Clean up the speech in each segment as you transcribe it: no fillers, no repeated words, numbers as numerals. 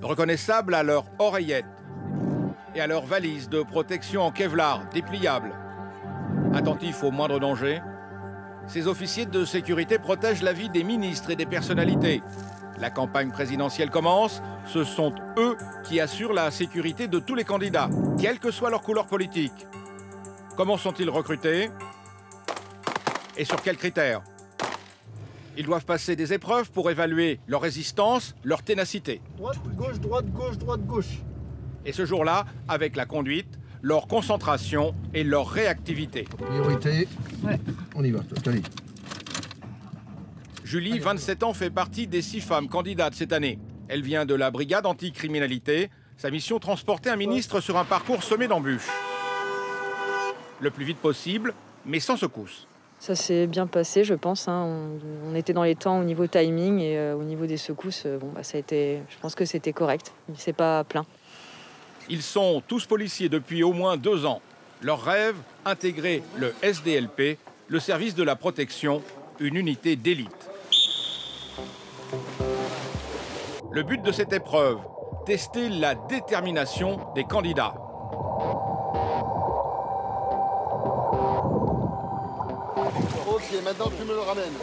reconnaissables à leurs oreillettes et à leurs valises de protection en Kevlar dépliables. Attentifs au moindre danger, ces officiers de sécurité protègent la vie des ministres et des personnalités. La campagne présidentielle commence, ce sont eux qui assurent la sécurité de tous les candidats, quelle que soit leur couleur politique. Comment sont-ils recrutés? Et sur quels critères? Ils doivent passer des épreuves pour évaluer leur résistance, leur ténacité. Droite, gauche, droite, gauche, droite, gauche. Et ce jour-là, avec la conduite, leur concentration et leur réactivité. Priorité. Ouais. On y va, allez. Julie, 27 ans, fait partie des 6 femmes candidates cette année. Elle vient de la brigade anticriminalité. Sa mission, transporter un ministre sur un parcours semé d'embûches. Le plus vite possible, mais sans secousse. Ça s'est bien passé, je pense. On était dans les temps au niveau timing et au niveau des secousses, ça a été, je pense que c'était correct. C'est pas plein. Ils sont tous policiers depuis au moins 2 ans. Leur rêve, intégrer le SDLP, le service de la protection, une unité d'élite. Le but de cette épreuve, tester la détermination des candidats. Ok, maintenant tu me le ramènes.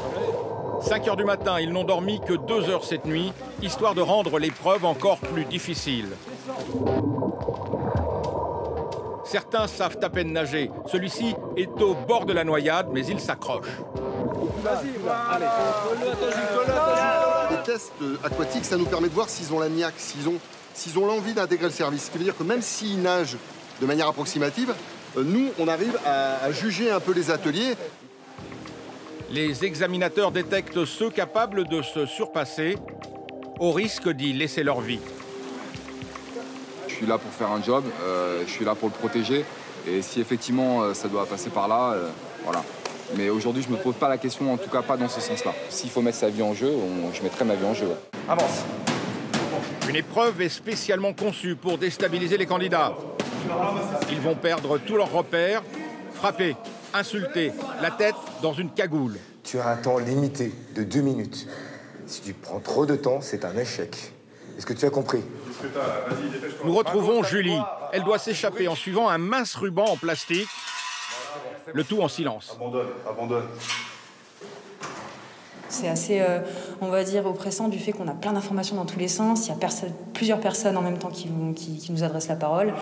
5 heures du matin, ils n'ont dormi que 2 heures cette nuit, histoire de rendre l'épreuve encore plus difficile. Certains savent à peine nager. Celui-ci est au bord de la noyade, mais il s'accroche. Vas-y, allez. Les tests aquatiques, ça nous permet de voir s'ils ont la niaque, s'ils ont l'envie d'intégrer le service. Ce qui veut dire que même s'ils nagent de manière approximative, nous, on arrive à juger un peu les ateliers. Les examinateurs détectent ceux capables de se surpasser, au risque d'y laisser leur vie. Je suis là pour faire un job, je suis là pour le protéger. Et si effectivement ça doit passer par là, voilà. Mais aujourd'hui, je ne me pose pas la question, en tout cas pas dans ce sens-là. S'il faut mettre sa vie en jeu, je mettrai ma vie en jeu. Ouais. Avance. Une épreuve est spécialement conçue pour déstabiliser les candidats. Ils vont perdre tous leurs repères, frapper, insulter, la tête dans une cagoule. Tu as un temps limité de 2 minutes. Si tu prends trop de temps, c'est un échec. Est-ce que tu as compris? Nous retrouvons Julie. Elle doit s'échapper en suivant un mince ruban en plastique. Le tout en silence. Abandonne. C'est assez, on va dire, oppressant du fait qu'on a plein d'informations dans tous les sens. Il y a plusieurs personnes en même temps qui nous adressent la parole.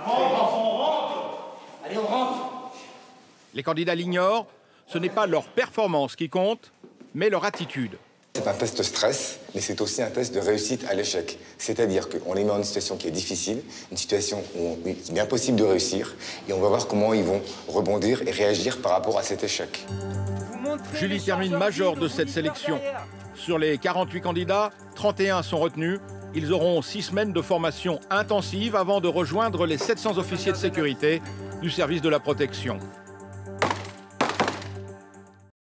Allez, on rentre. Les candidats l'ignorent. Ce n'est pas leur performance qui compte, mais leur attitude. C'est un test stress, mais c'est aussi un test de réussite à l'échec. C'est-à-dire qu'on les met en une situation qui est difficile, une situation où c'est bien possible de réussir, et on va voir comment ils vont rebondir et réagir par rapport à cet échec. Julie termine major de cette sélection. Sur les 48 candidats, 31 sont retenus. Ils auront 6 semaines de formation intensive avant de rejoindre les 700 officiers de sécurité du service de la protection.